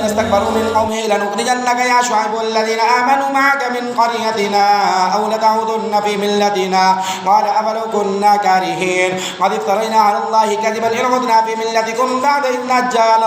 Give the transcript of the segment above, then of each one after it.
الذين استكبروا من قومه لنخرجنك يا شعيب والذين آمنوا معك من قريتنا أو لتعودن في ملتنا قال أفلو كنا كارهين قد افترينا على الله كذبا إن عدنا في ملتكم بعد إذ نجانا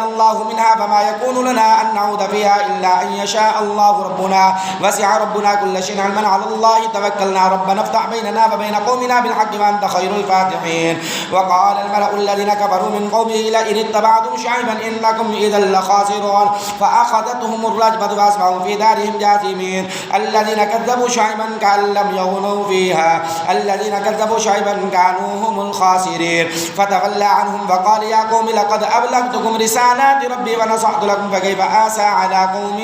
الله منها فما يكون لنا أن نعود فيها إلا أن يشاء الله ربنا وسع ربنا كل شيء علما على الله توكلنا ربنا افتح بيننا وبين قومنا بالحق وأنت خير الفاتحين وقال الملأ الذين كفروا من قومه لئن اتبعتم شعيبا إنكم إذا لخاسرون فأخذتهم الرجفة فأصبحوا في دارهم جاثمين الذين كذبوا شعيبا كأن لم يغنوا فيها الذين كذبوا شعيبا كانوا هم الخاسرين فتولى عنهم فقال يا قوم لقد أبلغتكم رسالات ربي ونصحت لكم فكيف آسى على قوم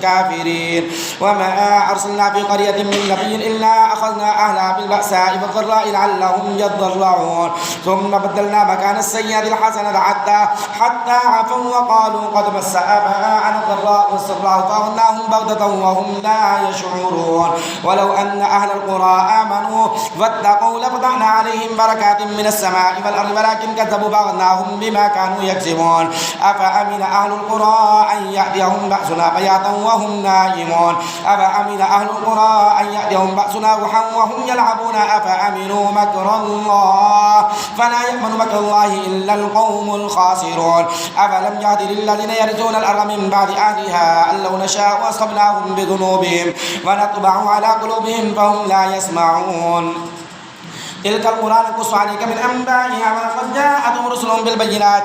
كافرين وما أرسلنا في قرية من نبي إلا أخذنا أهلها بالبأساء والضراء لعلهم يضرعون ثم بدلنا مكان السيئة الحسنة حتى عفوا وقالوا قد مس آباءنا الضراء والسراء فأخذناهم بغتة وهم لا يشعرون ولو أن أهل القرى آمنوا واتقوا لفتحنا عليهم بركات من السماء والأرض ولكن كذبوا فأخذناهم بما كانوا يكسبون أفأمن أهل القرى أن يأتيهم بأسنا بياتا وهم نائمون أفأمن أهل القرى أن يأتيهم بأسنا ضحى وهم يلعبون أفأمنوا مكر الله فلا يأمن مكر الله إلا القوم الخاسرون أفلم يهد للذين يرثون الأرض من بعد أهلها أن لو نشاء أصبناهم بذنوبهم ونطبع على قلوبهم فهم لا يسمعون تلك القرى نقص عليك من أنبائها ولقد جاءتهم رسلهم بالبينات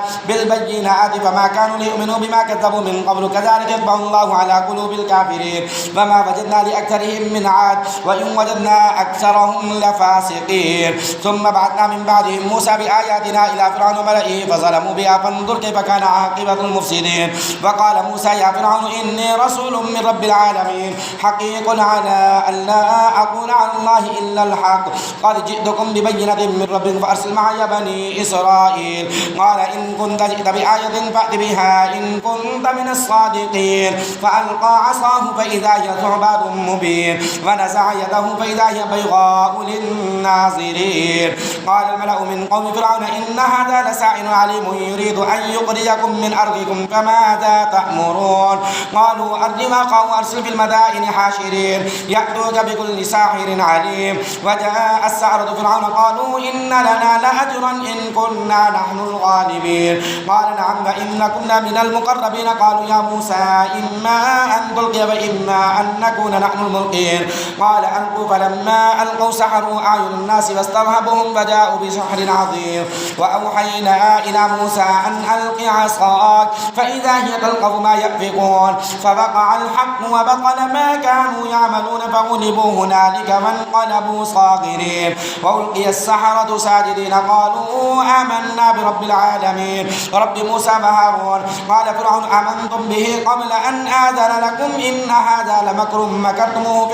فما كانوا ليؤمنوا بما كذبوا من قبل كذلك يطبع الله على قلوب الكافرين فما وجدنا لأكثرهم من عاد وإن وجدنا أكثرهم لفاسقين ثم بعثنا من بعدهم موسى بآياتنا إلى فرعون وملئه فظلموا بها فانظر كيف كان عاقبة المفسدين وقال موسى يا فرعون إني رسول من رب العالمين حقيق على أن لا أقول على الله إلا الحق قد جئتكم ببينة من ربك فأرسل معي بني إسرائيل قال إن كنت جئت بآية فأت بها إن كنت من الصادقين فألقى عصاه فإذا هي ثعبان مبين ونزع يده فإذا هي بيضاء للناظرين قال الملأ من قوم فرعون إن هذا لساحر عليم يريد أن يخرجكم من أرضكم فماذا تأمرون قالوا أرجم قوم وأرسل في المدائن حاشرين يأتوك بكل ساحر عليم وجاء السحرة فرعون قالوا إن لنا لأجرا إن كنا نحن الغالبين قال نعم فإنكم لمن المقربين قالوا يا موسى إما أن تلقي وإما أن نكون نحن الملقين قال ألقوا فلما ألقوا سحروا أعين الناس واسترهبهم فجاءوا بسحر عظيم وأوحينا إلى موسى أن ألق عصاك فإذا هي تلقف ما يأفكون فوقع الحق وبطل ما كانوا يعملون فغلبوا هنالك وانقلبوا صاغرين وألقي السحرة ساجدين قالوا آمنا برب العالمين رب موسى وهارون قال فرعون آمنتم به قبل أن آذن لكم إن هذا لمكر مكرتموه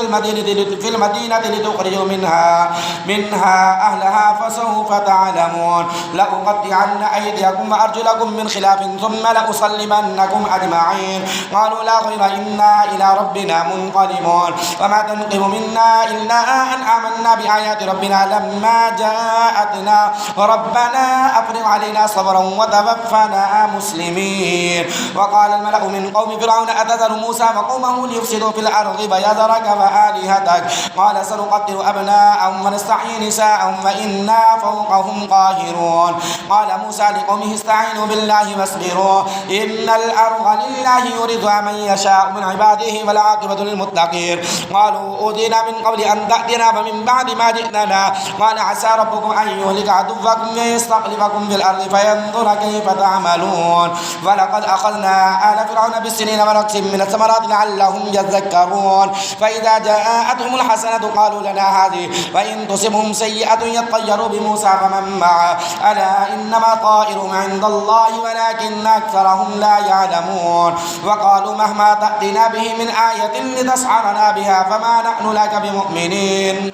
في المدينة لتخرجوا منها أهلها فسوف تعلمون لأقطعن أيديكم وأرجلكم من خلاف ثم لأصلبنكم أجمعين قالوا لا غير إنا إلى ربنا منقلبون وما تنقم منا إلا أن آمنا بآيات ربنا لما جاءتنا ربنا أفرغ علينا صبرا وتوفنا مسلمين وقال الملأ من قوم فرعون أتذر موسى وقومه ليفسدوا في الأرض ويذرك وآلهتك قال سنقتل أبناءهم ونستحيي نساءهم وإنا فوقهم قاهرون قال موسى لقومه استعينوا بالله واصبروا إن الأرض لله يورثها من يشاء من عباده والعاقبة للمتقين قالوا أوتينا من قبل أن تأتنا فمن بعد ما جئتنا قال عسى ربكم أن يهلك عدوكم ويستخلفكم في الأرض فينظر كيف تعملون ولقد أخذنا آل فرعون بالسنين ونقص من الثمرات لعلهم يذكرون فإذا جاءتهم الحسنة قالوا لنا هذه وإن تصبهم سيئة يطيروا بموسى فمن معه ألا إنما طائرهم عند الله ولكن أكثرهم لا يعلمون وقالوا مهما تأتنا به من آية لتسحرنا بها فما نحن لك بمؤمنين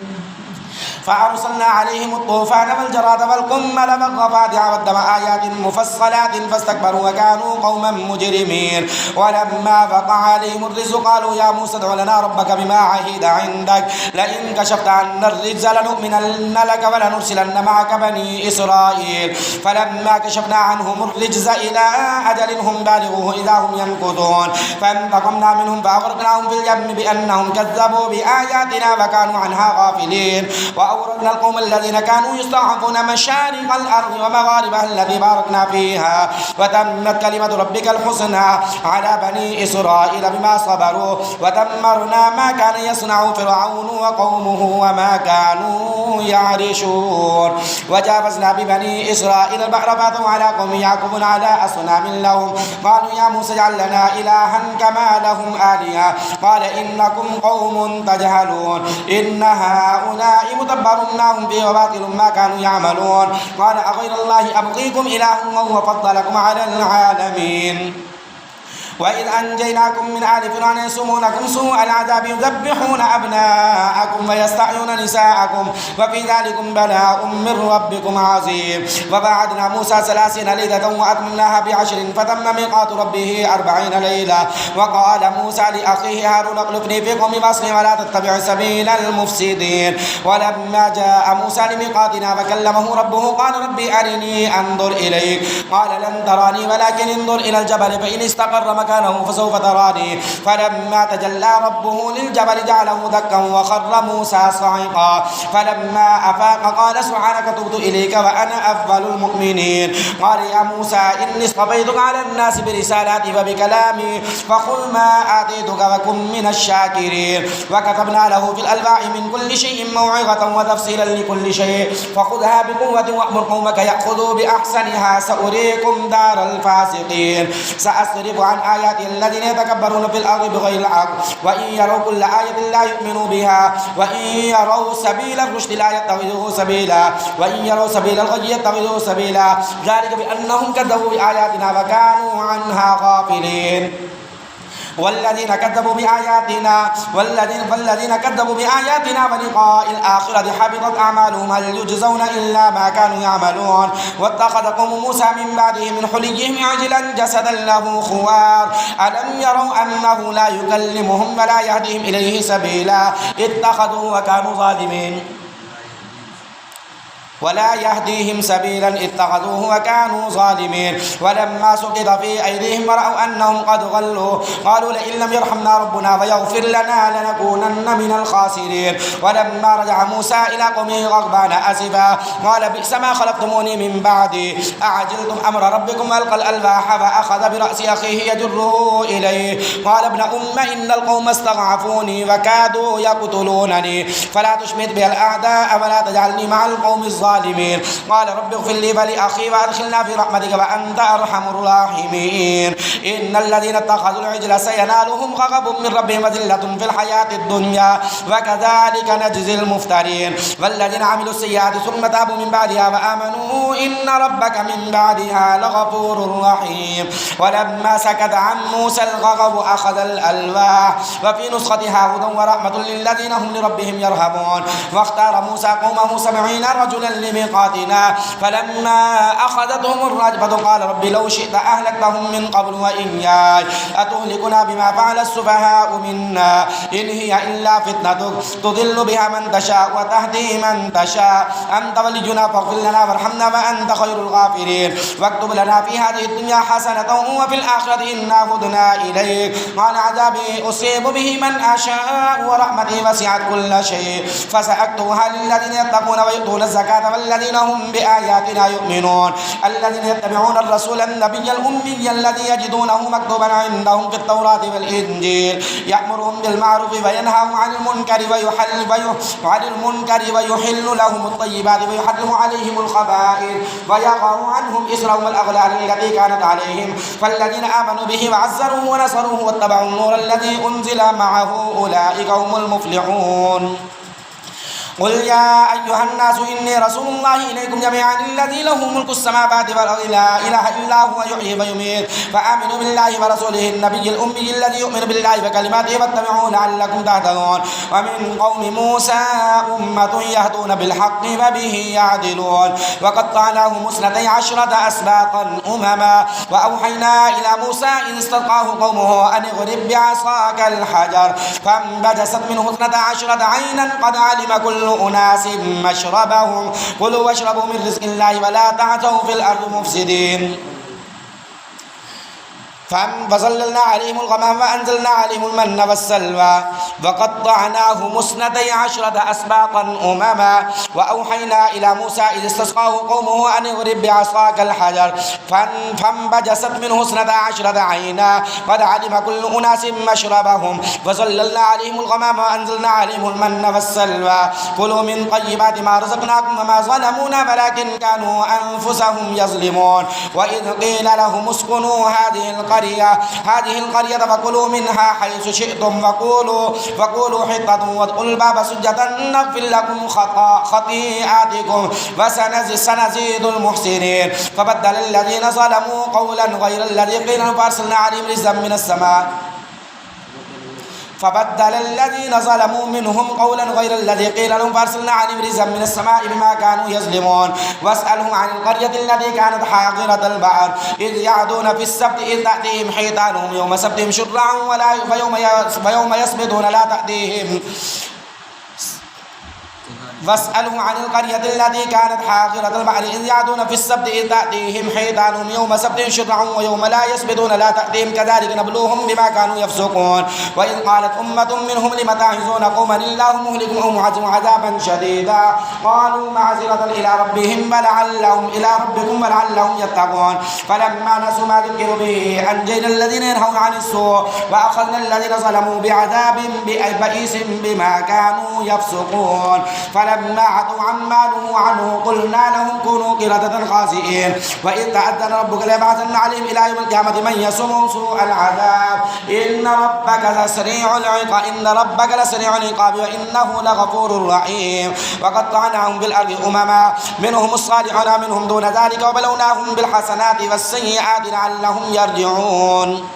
فأرسلنا عليهم الطوفان والجراد والقمل والضفادع والدم آيات مفصلات فاستكبروا وكانوا قوما مجرمين. ولما وقع عليهم الرجز قالوا يا موسى ادع لنا ربك بما عهد عندك لئن كشفت عنا الرجز لنؤمنن لك ولنرسلن معك بني إسرائيل. فلما كشفنا عنهم الرجز إلى أجل هم بالغوه إذا هم ينكثون فانتقمنا منهم فأغرقناهم في اليم بأنهم كذبوا بآياتنا وكانوا عنها غافلين. وأورثنا القوم الذين كانوا يستضعفون مشارق الأرض ومغاربها التي باركنا فيها وتمت كلمة ربك الحسنى على بني إسرائيل بما صبروا ودمرنا ما كان يصنع فرعون وقومه وما كانوا يعرشون. وجاوزنا ببني إسرائيل البحر فاتوا على قوم يعكفون على أصنام لهم قالوا يا موسى اجعل لنا إلها كما لهم آلهة قال إنكم قوم تجهلون إن هؤلاء متبر ما هم فيه وباطل ما كانوا يعملون. قال أغير الله أبغيكم إلها وهو فضلكم على العالمين. وإذ أنجيناكم من آل فرعون يسومونكم سوء العذاب يذبحون أبناءكم ويستحيون نساءكم وفي ذلكم بلاء من ربكم عظيم. وبعدنا موسى 30 ليلة وأتممناها ب10 فتم ميقات ربه 40 ليلة. وقال موسى لأخيه هارون اخلفني في قومي واصلح ولا تتبع سبيل المفسدين. ولما جاء موسى لميقاتنا فكلمه ربه قال ربي أرني أنظر إليك قال لن تراني ولكن انظر إلى الجبل فإن استقر مكانه فسوف تراني. فلما تجلى ربه للجبل جعله دكا وخر موسى صعقا. فلما أفاق قال سبحانك تبت إليك وأنا أفضل المؤمنين. قال يا موسى إني اصطفيتك على الناس برسالاتي وبكلامي فخذ ما آتيتك وكن من الشاكرين. وكتبنا له في الألواح من كل شيء موعظة وتفصيلا لكل شيء فخذها بقوة وأمر قومك يأخذوا بأحسنها سأريكم دار الفاسقين. سأصرف عن آيات الذين يتكبرون في الأرض بغير الحق وإن يروا كل آية لا يؤمنوا بها وإن يروا سبيل الرشد لا يتخذوه سبيلا وإن يروا سبيل الغي يتخذوه سبيلا ذلك بأنهم كذبوا بآياتنا وكانوا عنها غافلين. والذين كذبوا بآياتنا ولقاء الآخرة حبطت أعمالهم هل يجزون إلا ما كانوا يعملون. واتخذ قوم موسى من بعده من حليهم عجلا جسدا له خوار ألم يروا أنه لا يكلمهم ولا يهديهم إليه سبيلا اتخذوه وكانوا ظالمين ولا يهديهم سبيلا اتخذوه وكانوا ظالمين. ولما سقط في أيديهم ورأوا أنهم قد ضلوا قالوا لئن لم يرحمنا ربنا ويغفر لنا لنكونن من الخاسرين. ولما رجع موسى إلى قومه غضبان أسفا قال بئس ما خلفتموني من بعدي أعجلتم أمر ربكم ألقى الألواح فأخذ برأس أخيه يجره إليه قال ابن إن القوم استضعفوني وكادوا يقتلونني فلا تشمت بي الأعداء ولا تجعلني مع القوم الظالمين. قال رب اغفر لي ولأخي وأدخلنا في رحمتك وأنت أرحم الراحمين. إن الذين اتخذوا العجل سينالهم غضب من ربهم وذلة في الحياة الدنيا وكذلك نجزي المفترين. والذين عملوا السيئات ثم تابوا من بعدها وآمنوا إن ربك من بعدها لغفور رحيم. ولما سكت عن موسى الغضب أخذ الألواح وفي نسختها هدى ورحمة للذين هم لربهم يرهبون. واختار موسى قومه 70 رجلا لميقاتنا فلما أخذتهم الرجفة قال رب لو شئت أهلكتهم من قبل وإياي أتهلكنا بما فعل السفهاء منا إن هي إلا فتنتك تضل بها من تشاء وتهدي من تشاء أنت ولينا فاغفر لنا وارحمنا وأنت خير الغافرين. واكتب لنا في هذه الدنيا حسنة وفي الآخرة إنا هدنا إليك. قال عذابي أصيب به من أشاء ورحمتي وسعت كل شيء فسأكتبها للذين يتقون ويؤتون الزكاة والذين هم بآياتنا يؤمنون. الذين يتبعون الرسول النبي الأمي الذي يجدونه مكتوبا عندهم في التوراة والإنجيل يأمرهم بالمعروف وينهاهم عن المنكر ويحل لهم الطيبات ويحرم عليهم الخبائث ويضع عنهم إصرهم والأغلال التي كانت عليهم. فالذين آمنوا به وعزروه ونصروه واتبعوا النور الذي أنزل معه أولئك هم المفلحون. قل يا أيها الناس إني رسول الله إليكم جميعا الذي له ملك السماوات والأرض لا إله إلا هو يحيي ويميت فآمنوا بالله ورسوله النبي الأمي الذي يؤمن بالله وكلماته فاتبعوه لعلكم تهتدون ومن قوم موسى أمة يهدون بالحق فبه يعدلون وقطعناهم 12 أسباطا أمما وأوحينا إلى موسى إذ استلقاه قومه أن اضرب بعصاك الحجر فانبجست منه 12 عينا قد علم كل أناس مشربهم كلوا واشربوا من رزق الله ولا تعثوا في الأرض مفسدين فظللنا عليهم الغمام وأنزلنا عليهم المن والسلوى وقطعناهم 12 أسباطا أمما وأوحينا إلى موسى إذ استسقاه قومه أن اضرب بعصاك الحجر فانبجست منه 12 عينا قد علم كل أناس مشربهم وظللنا عليهم الغمام وأنزلنا عليهم المن والسلوى كلوا من طيبات ما رزقناكم وما ظلمونا ولكن كانوا أنفسهم يظلمون وإذ قيل لهم اسكنوا هذه القرية فكلوا منها حيث شئتم وقولوا حطة وادخلوا الباب سجدا نغفر لكم خطيئاتكم وسنزيد المحسنين فبدل الذين ظلموا قولا غير الذي قيل لهم فأرسلنا عليهم رجزا من السماء فبدل الذين ظلموا منهم قولا غير الذي قيل لهم فأرسلنا عليهم رجزا من السماء بما كانوا يظلمون واسألهم عن القرية التي كانت حاضرة البحر إذ يعدون في السبت إذ تأتيهم حيتانهم يوم سبتهم شرعا فيوم يسبتون لا تأتيهم واسألهم عن القرية التي كانت حاضرة البحر إذ يعدون في السبت إذ تأتيهم حيتانهم يوم سبتهم شرعا ويوم لا يسبتون لا تأتيهم كذلك نبلوهم بما كانوا يفسقون وإذ قالت أمة منهم لم تعظون قوما الله مهلكهم أو معذبهم عذابا شديدا قالوا معذرة إلى ربهم ولعلهم يتقون فلما نسوا ما ذكروا به أنجينا الذين ينهون عن السوء وأخذنا الذين ظلموا بعذاب بئيس بما كانوا يفسقون فلما عتوا عما نهوا عنه قلنا لهم كونوا قردة خاسئين وإذ تأذن ربك ليبعثن عليهم إلى يوم القيامة من يسومهم سوء العذاب إن ربك لسريع العقاب وإنه لغفور رحيم وقطعناهم بالأرض أمما منهم الصالحون منهم دون ذلك وبلوناهم بالحسنات والسيئات لعلهم يرجعون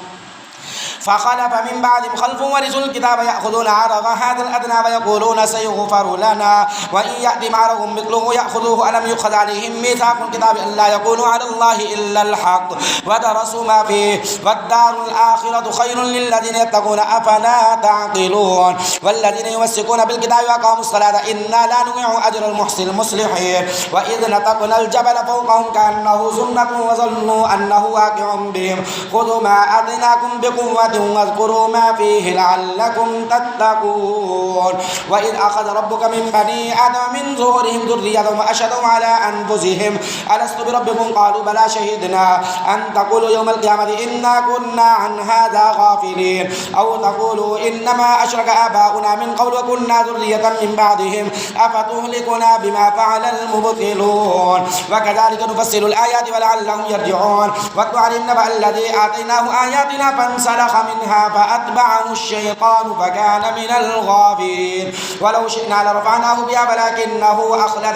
فخلف من بعدهم خلف ورثوا الكتاب يأخذون عرض هذا الأدنى ويقولون سيغفر لنا وإن يأتي عرض مثله يأخذوه ألم يؤخذ عليهم ميثاق الكتاب ألا يقولوا على الله إلا الحق ودرسوا ما فيه والدار الآخرة خير للذين يتقون أفلا تعقلون والذين يمسكون بالكتاب وأقاموا الصلاة إنا لا نضيع أجر المصلحين وإذ نطقنا الجبل فوقهم كأنه زنة وظنوا أنه واقع بهم خذوا ما آتيناكم بقوة واذكروا ما فيه لعلكم تتقون وإذ أخذ ربك من بني آدم من ظهورهم ذريتهم وأشهدهم على أنفسهم ألست بربكم قالوا بلى شهدنا أن تقولوا يوم القيامة إنا كنا عن هذا غافلين أو تقولوا إنما أشرك آباؤنا من قبل وكنا ذرية من بعدهم أفتهلكنا بما فعل المبطلون وكذلك نفصل الآيات ولعلهم يرجعون واتل عليهم نبأ الذي آتيناه آياتنا فانسلخ منها فأتبعه الشيطان فكان من الغافلين ولو شئنا لرفعناه بها ولكنه أخلد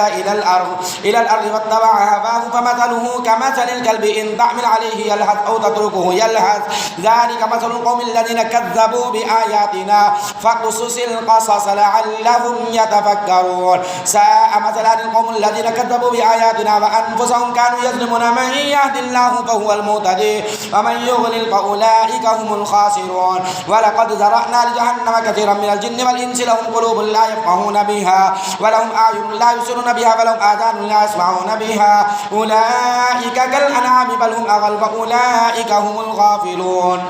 إلى الأرض واتبع هواه فمثله كمثل الكلب إن تعمل عليه يلهث أو تتركه يلهث ذلك مثل القوم الذين كذبوا بآياتنا فاقصص القصص لعلهم يتفكرون ساء مثلا القوم الذين كذبوا بآياتنا وأنفسهم كانوا يظلمون من يهد الله فهو المهتدي ومن يضلل فأولئك هم الخاسرون ولقد ذرأنا لجهنم كثيرا من الجن والإنس لهم قلوب لا يفقهون بها ولهم أعين لا يبصرون بها ولهم آذان لا يسمعون بها أولئك كالأنعام بل هم أضل فأولئك هم الغافلون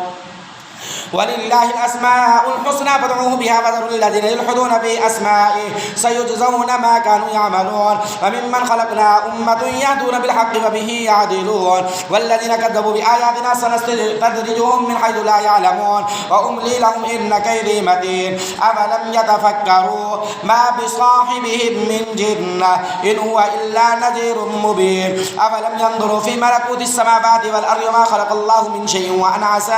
ولله الأسماء الحسنى فادعوه بها وذروا الذين يلحدون في أسمائه سيجزون ما كانوا يعملون وممن خلقنا أمة يهدون بالحق وبه يعدلون والذين كذبوا بآياتنا سنستدرجهم من حيث لا يعلمون وأملي لهم إن كيدي متين أفلم يتفكروا ما بصاحبهم من جنة إن هو إلا نذير مبين أفلم ينظروا في ملكوت السماوات والأرض ما خلق الله من شيء وأن عسى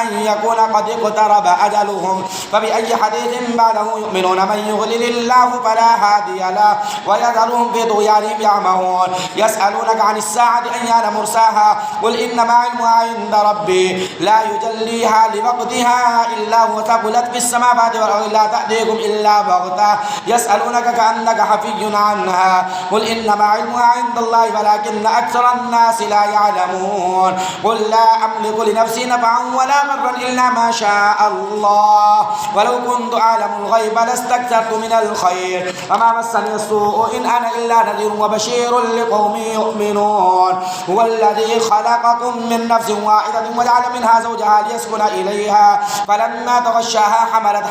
أن يكون قد اقترب أجلهم فبأي حديث بعده يؤمنون من يضلل الله فلا هادي له ويذرهم في طغيانهم يعمهون يسألونك عن الساعة أيان مرساها قل إنما علمها عند ربي لا يجليها لوقتها إلا هو ثقلت في السماوات والأرض لا تأتيكم إلا بغتة يسألونك كأنك حفي عنها قل إنما علمها عند الله ولكن أكثر الناس لا يعلمون قل لا أملك لنفسي نفعا ولا ضرا إلا ما شاء الله ولو كنت أعلم الغيب لاستكثرت من الخير وما مسني السوء إن أنا إلا نذير وبشير لقوم يؤمنون هو الذي خلقكم من نفس واحدة وجعل منها زوجها ليسكن إليها فلما تغشاها حملت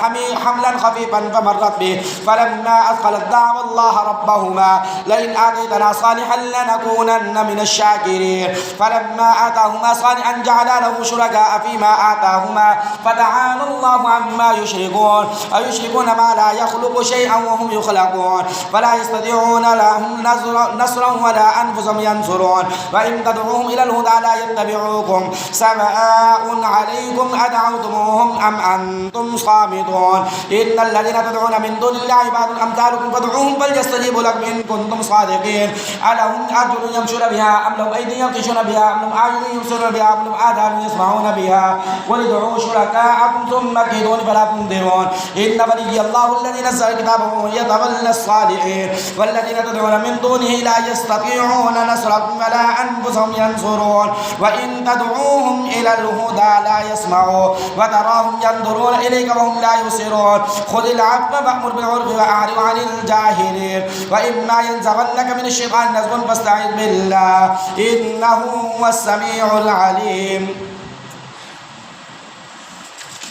حملا خفيفا فمرت به فلما أثقلت دعوا الله ربهما لئن آتيتنا صالحا لنكونن من الشاكرين فلما آتاهما صالحا جعلا له شركاء فيما آتاهما فتعالى الله عما يشركون أيشركون ما لا يخلق شيئا وهم يخلقون فلا يستطيعون لهم نصرا ولا أنفسهم ينصرون وإن تدعوهم إلى الهدى لا يتبعوكم سواء عليكم أدعوتموهم أم أنتم صامتون إن الذين تدعون من دون الله عباد أمثالكم فادعوهم فليستجيبوا لكم إن كنتم صادقين ألهم أرجل يمشون بها أم لهم أيدي يبطشون بها أم لهم أعين يبصرون بها أم لهم آذان يسمعون بها قل ادعوا شركاءكم ثم كيدون فلا تنظرون إن ولي الله الذي نزل الكتاب وهو يتولى الصالحين والذين تدعون من دونه لا يستطيعون نصركم ولا أنفسهم ينصرون وإن تدعوهم إلى الهدى لا يسمعون وتراهم ينظرون إليك وهم لا يبصرون خذ العفو وأمر بالعرف وأعرض عن الجاهلين وإما ينزغنك من الشيطان نزغ فاستعذ بالله إنه هو السميع العليم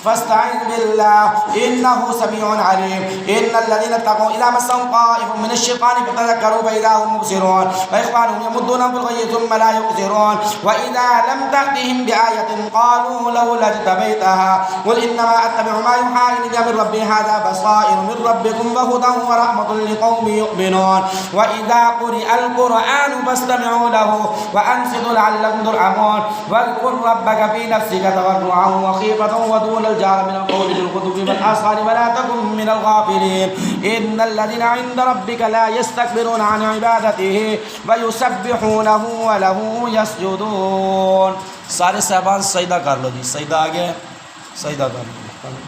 فاستعذ بالله إنه سميع عليم إن الذين اتقوا إذا مسهم طائف من الشيطان فتذكروا فإذا هم مبصرون فإخوانهم يمدونهم في الغي ثم لا يقصرون وإذا لم تأتهم بآية قالوا لولا اجتبيتها قل إنما أتبع ما يوحى إلي من ربي هذا بصائر من ربكم وهدى ورحمة لقوم يؤمنون وإذا قرئ القرآن فاستمعوا له وأنصتوا لعلكم ترحمون واذكر ربك في نفسك تضرعا وخيفة ودون الجار من القول بالغدو والآصال ولا تكن من الغافلين إن الذين عند ربك لا يستكبرون عن عبادته ويسبحونه وله يسجدون. सारे साहबान सजदा कर लो जी, सजदा आगे सजदा कर लो.